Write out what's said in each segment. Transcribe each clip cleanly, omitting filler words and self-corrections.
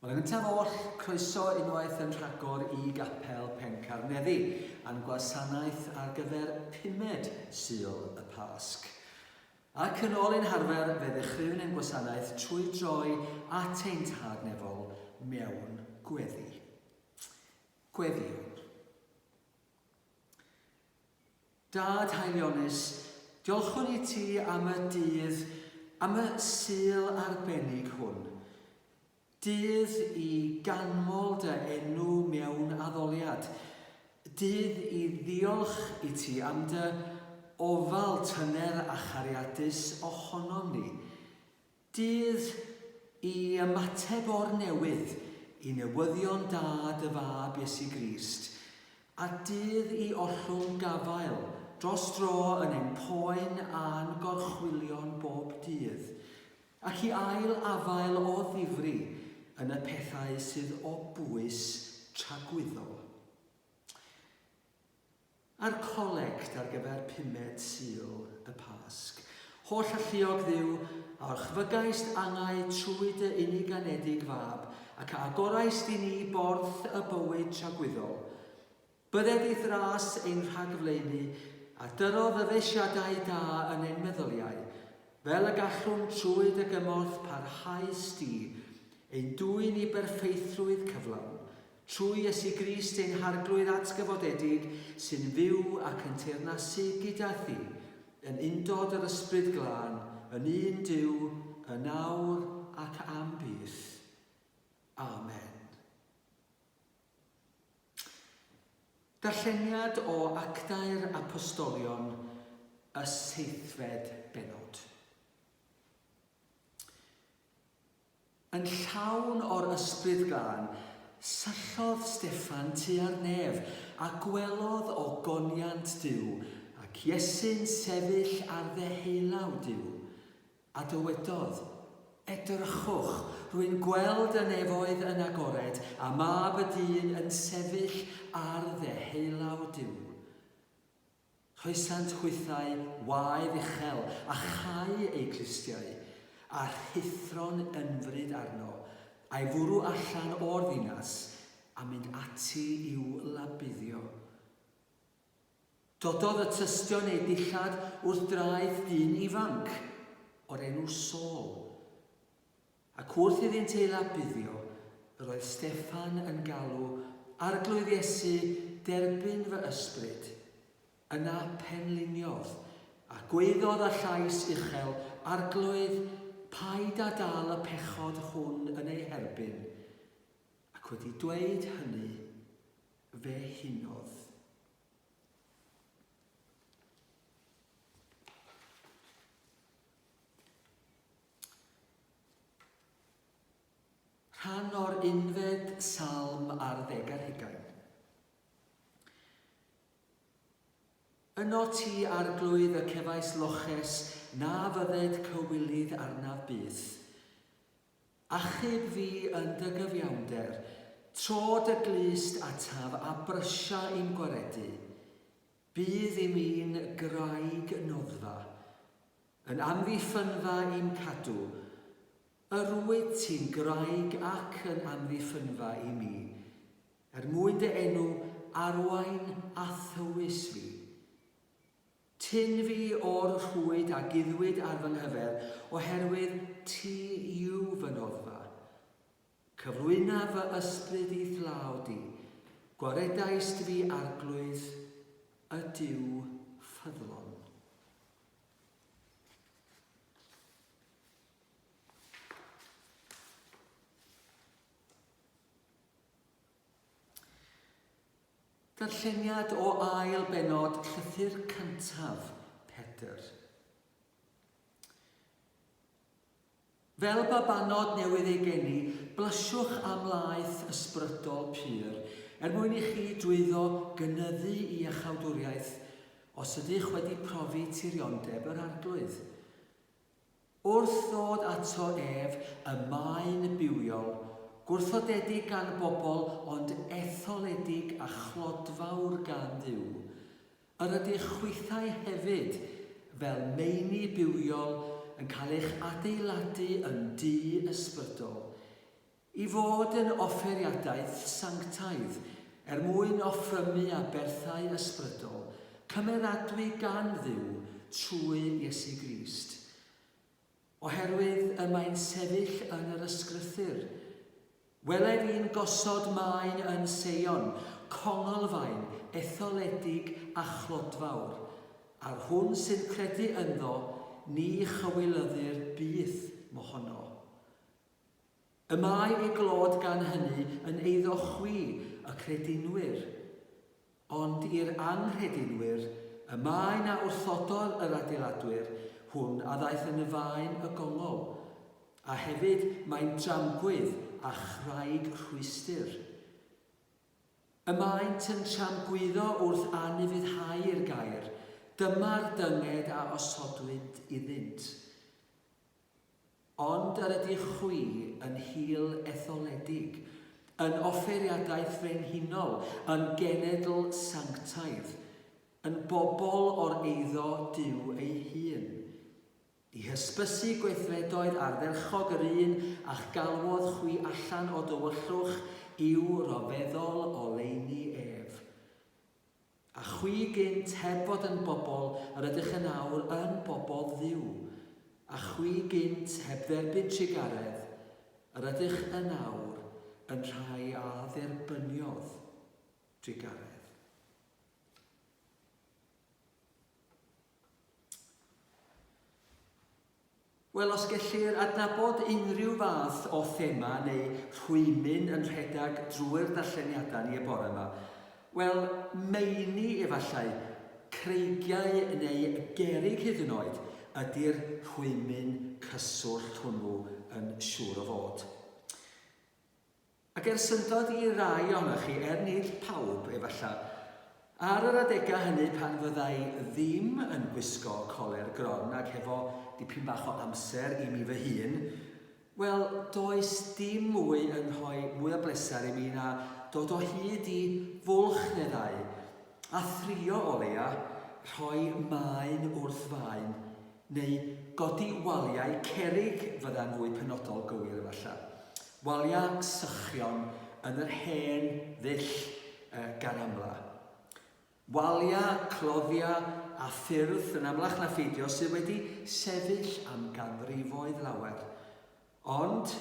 Wel, yn gyntaf oll, croeso unwaith yn rhagor I gapel Pencarneddi a'n gwasanaeth ar gyfer 5 Sul y Pasg. Ac yn ôl ein harfer, fe ddechreuwn ein gwasanaeth trwy droi at ein tardnefol mewn gweddi. Gweddiwn. Dad Haelionus, diolchwn I ti am y dydd, am y Sul arbennig hwn. Dydd I ganmol dy enw mewn addoliad. Dydd I ddiolch I ti am dy ofal tyner a chariadus ohonom ni. Dydd I ymateb o'r newydd I newyddion da dy fab Iesu Grist. A dydd I ollwng gafael dros dro yn ein poen a'n gorchwilion bob dydd. Ac I ail afael o ddifri yn y pethau sydd o bwys tragwyddol. A'r colegt ar gyfer 5 Sul y Pasg. Holl alluog Dduw, a orchfygais angau trwy dy uniganedig fab, ac agorais di ni borth y bywyd tragwyddol. Bydded I ddras ein rhagfleini, a dyrodd addesiadau da yn ein meddyliau, fel y gallwn trwy dy gymorth parhaus di, ein dwyn I berffeithrwydd cyflawn, trwy Iesu Grist ein harglwydd atgyfodedig sy'n fyw ac yn teyrnasu gyda thi, yn undod yr ysbryd glân, yn un Duw, yn awr ac am byth. Amen. Darlleniad o Actau'r Apostolion, y 7fed bennod. Yn llawn o'r ysbryd glân, syllodd Steffan tua'r nef a gwelodd o goniant Duw ac Iesu'n sefyll ar ddeheulaw Duw. A dywedodd, edrychwch, rwy'n gweld y nefoedd yn agored a mab y dyn yn sefyll ar ddeheulaw Duw. Rhoesant chwythau waedd uchel a chau ei clistiau, a rhithron ynfryd arno, a'i fwrw allan o'r ddinas a mynd ati i'w labuddio. Dododd y tystion ei dillad wrth draeth dyn ifanc o'r enw Saul. Ac wrth iddynt ei labuddio, roedd Steffan yn galw arglwydd Iesu derbyn fy ysbryd. Yna penliniodd a gwaeddodd â llais uchel arglwydd paid a dal y pechod hwn yn ei herbyn, ac wedi dweud hynny, fe hunodd. Rhan o'r 11 Salm ar 10. Yno ti arglwydd y cefais loches na fydded cywilydd arnaf byth. Achub fi yn dy gyfiawnder, tro dy glust ataf a brysia i'n gwaredu. Bydd I mi'n graig noddfa, yn amddiffynfa i'n cadw. Yrwyd ti'n graig ac yn amddiffynfa I mi, mwyn dy enw arwain a thywys fi. Tyn fi o'r rhwyd a guddwyd ar fy nghyfer, oherwydd ti yw fy noddfa. Cyflwyna fy ysbryd I thlaw di, gwaredais fi arglwydd y Duw ffyddlon. Darlleniad o ail bennod llythyr cyntaf Pedr. Fel babanod newydd ei geni, blysiwch am laeth ysbrydol pur, mwyn I chi drwyddo gynyddu I achawdwriaeth os ydych wedi profi tirondeb yr arglwydd. Wrth ddod ato ef y maen bywiol, gwrthodedig gan bobl ond etholedig a chlodfawr gan Dduw. Yr ydych chwythau hefyd fel meini bywiol yn cael eich adeiladu yn dŷ ysbrydol, I fod yn offeriadaeth sanctaidd, mwyn offrymu a berthau ysbrydol, cymeradwy gan Dduw trwy Iesu Grist. Oherwydd y mae'n sefyll yn yr ysgrythyr. Weled i'n gosod maen yn Seion, congolfaen, etholedig a chlodfawr. Ar hwn sy'n credu ynddo, ni chywilyddir byth mohono. Y mae ei glod gan hynny yn eiddo chwi y credinwyr, ond i'r anghredinwyr, y mae na wrthodol yr adeiladwyr, hwn a ddaeth yn y faen y gongol, a hefyd mae'n dramgwydd a chraig rhwystyr. Y maent yn tramgwyddo wrth anifuddhau'r gair, dyma'r dynged a osodwyd iddynt. Ond yr ydy chwi yn hil etholedig, yn offeriadaeth frenhinol, yn genedl sanctaidd, yn bobl o'r eiddo Duw ei hun. I hysbysu gweithredoedd ardderchog yr un a'ch galwodd chwi allan o dywyllwch i'w rofeddol oleuni ef. A chwi gynt heb fod yn bobl yr ydych yn awr yn bobl Dduw, a chwi gynt heb dderbyn trigaredd yr ydych yn awr yn rhai a dderbyniodd trigaredd. Wel, os gellir adnabod unrhyw fath o thema neu rhwymyn yn rhedeg drwy'r darlleniadau ni y bore yma, wel, meini efallai creigiau neu gerig hyd yn oed ydy'r rhwymyn cyswllt hwnnw yn siŵr o fod. Ac syndod i rai ohonoch chi, nid pawb efallai, ar yr adegau hynny pan fyddai ddim yn gwisgo coler gron ac hefo dipyn bach o amser i mi fy hun, wel, does dim mwy yn rhoi mwy o bleser i mi na dod o hyd i fwlch neu ddau a thrio o leia rhoi maen wrth faen neu godi waliau cerig fydda'n fwy penodol gywir efallai. Waliau sychion yn yr hen ddull gan amla. Waliau, cloddiau a ffyrdd yn amlach na pheidio sydd wedi sefyll am ganrifoedd lawer. Ond,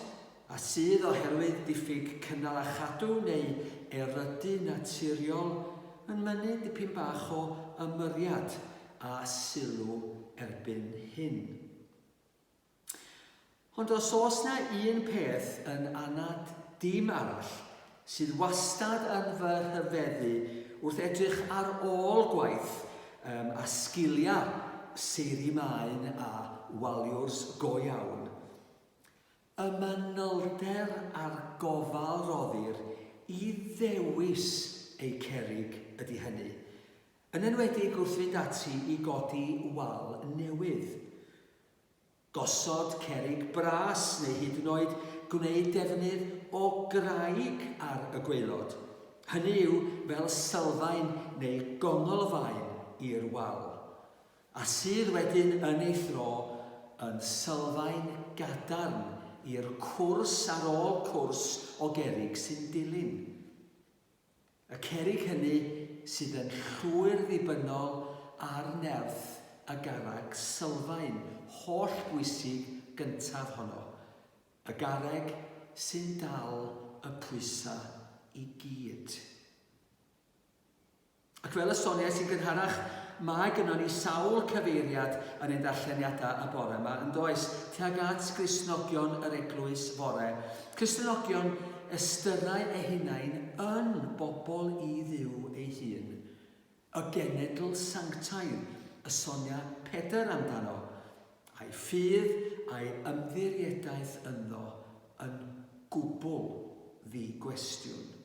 a sydd oherwydd diffyg cynnal a chadw neu erydu naturiol yn mynnu dipyn bach o ymyriad a sylw erbyn hyn. Ond os oes na un peth yn anad dim arall sydd wastad yn fy rhyfeddu wrth edrych ar ôl gwaith a sgiliau seiri maen a waliwrs go iawn. Y manylder a'r gofal roddir i ddewis ei cerig ydy hynny. Yn enwedig wrth fynd ati i godi wal newydd. Gosod cerig bras neu hyd yn oed gwneud defnydd o graig ar y gwaelod. Hynny yw fel sylfaen neu gongolfaen i'r wal, a sydd wedyn yn ei thro yn sylfaen gadarn i'r cwrs ar ôl cwrs o gerig sy'n dilyn. Y cerig hynny sydd yn llwyr ddibynnol ar nerth a garreg sylfaen holl bwysig gyntaf honno. Y garreg sy'n dal y pwysau i gyd. Ac fel y soniau sy'n gynharach, mae gynnon ni sawl cyfeiriad yn ein darlleniadau y bore yma, yn does tuag at Gristnogion yr Eglwys Fore. Cristnogion ystyrau eu hunain yn bobl i Dduw ei hun. Y genedl sanctaidd, y sonia Pedr amdano, a'i ffydd a'i ymddiriadaeth ynddo yn gwbl ddi-gwestiwn.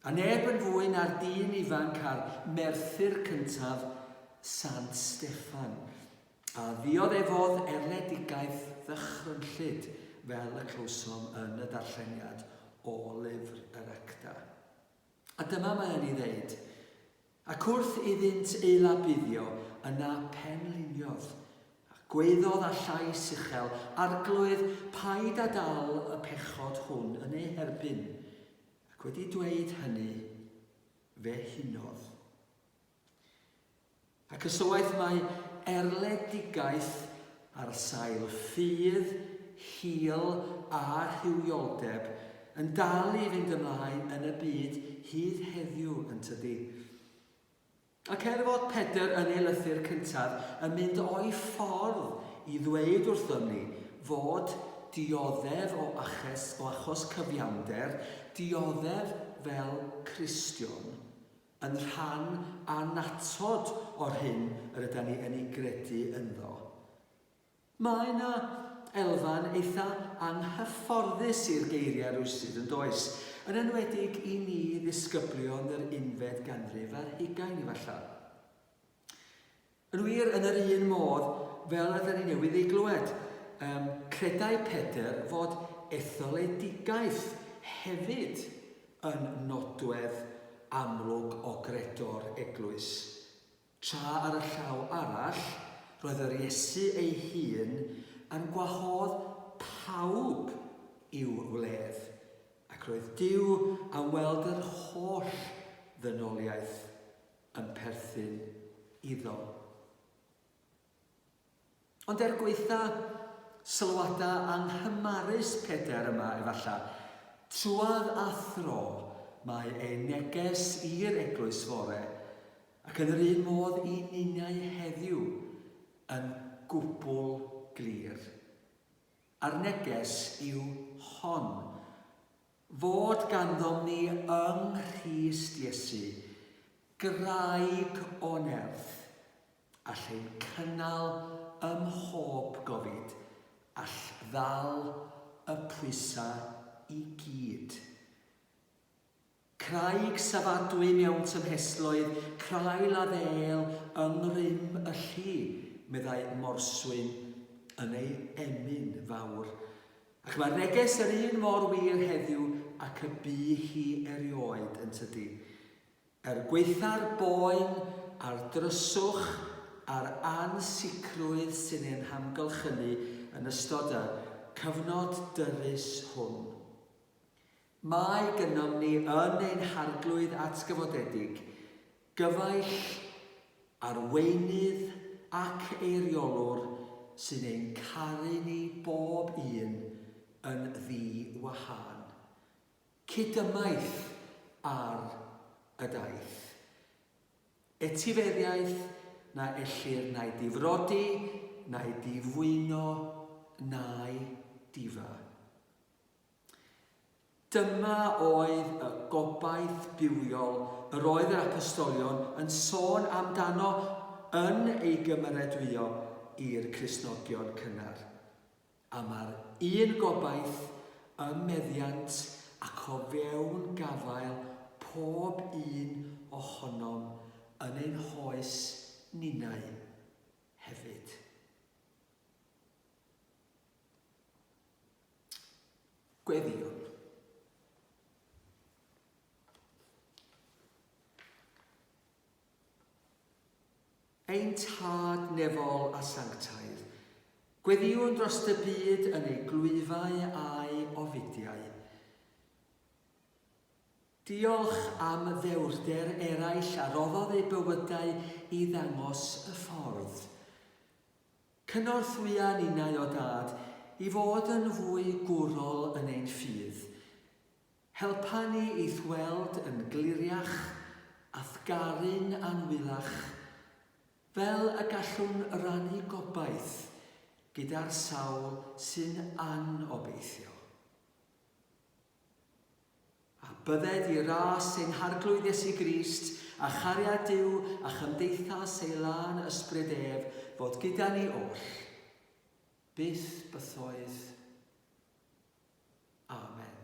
A neb yn fwy na'r dyn ifanc a'r Merthyr cyntaf, Sant Steffan, a ddioddefodd erledigaeth ddychrynllyd fel y clywsom yn y darlleniad o lyfr yr Acta. A dyma mae yn ei ddeud, ac wrth iddynt eila buddio, yna penliniodd, a Gweiddodd â llais uchel, arglwydd paid â dal y pechod hwn yn ei herbyn, ac wedi dweud hynny, fe hunodd. Ac ysywaith mae erledigaeth ar sail ffydd, hil a rhywioldeb yn dal i fynd ymlaen yn y byd hyd heddiw yn tydi. Ac fod Pedr yn ei lythyr cyntaf yn mynd o'i ffordd i ddweud wrthom ni fod dioddef o achos cyfiawnder, dioddef fel Cristion, yn rhan anatod o'r hyn yr ydyn ni yn ei gredu ynddo. Mae yna elfan eitha anghyfforddus i'r geiriau rwysyd yn does, yn enwedig i ni ddisgyblion yr 11 ganrif ar 20 efallai. Yn wir, yn yr un modd, fel ydyn ni newydd ei glywed, credau Pedr fod etholedigaeth hefyd yn nodwedd amlwg o gredo'r eglwys. Tra ar y llaw arall, roedd yr Iesu ei hun yn gwahodd pawb i'w wledd, ac roedd Duw am weld yr holl ddynoliaeth yn perthyn iddo. Ond gweitha sylwadau anghymarus Pedr yma efallai, trwad a thro mae ei neges i'r eglwys fore, ac yn yr un modd i ninnau heddiw yn gwbl glir. A'r neges yw hon, fod ganddo ni yng Nghrist Iesu graig o nerth, all ein cynnal ym mhob gofid, all ddal y pwysau i gyd. Craig safadwy mewn tymhesloedd, crail a ddel yng ngrym y llu, meddai morswyn yn ei emyn fawr. Ac mae'r neges yr un mor wir heddiw ac y bu hi erioed yn tydi. Gweitha'r boen a'r dryswch a'r ansicrwydd sy'n ein hamgylchynu yn ystod y cyfnod dyrys hwn. Mae gynnom ni yn ein harglwydd atgyfodedig gyfaill arweinydd ac eiriolwr sy'n ein caru ni bob un yn ddi-wahân. Cydymaeth ar y daith. Etifeddiaeth na ellir na'i difrodi, na'i difwyno, na'i difa. Dyma oedd y gobaith bywiol yr oedd yr apostolion yn sôn amdano yn ei gymeradwyo i'r Cristnogion cynnar. A mae'r un gobaith ym meddiant ac o fewn gafael pob un ohonom yn ein hoes ninnau hefyd. Gweddiwn. Ein tad nefol a sanctaidd, gweddiwn dros y byd yn ei glwyfau a'i ofidiau. Diolch am ddewrder eraill a roddodd ei bywydau i ddangos y ffordd. Cynorthwya ninnau o dad i fod yn fwy gwrol yn ein ffydd. Helpa ni i ddweld yn gliriach a thgaru'n anwylach, fel y gallwn rannu gobaith gyda'r sawl sy'n anobeithio. A bydded i ras ein harglwydd Iesu Grist a chariad Duw a chymdeithas ei lan ysbryd ef fod gyda ni oll. Byth bythoedd. Amen.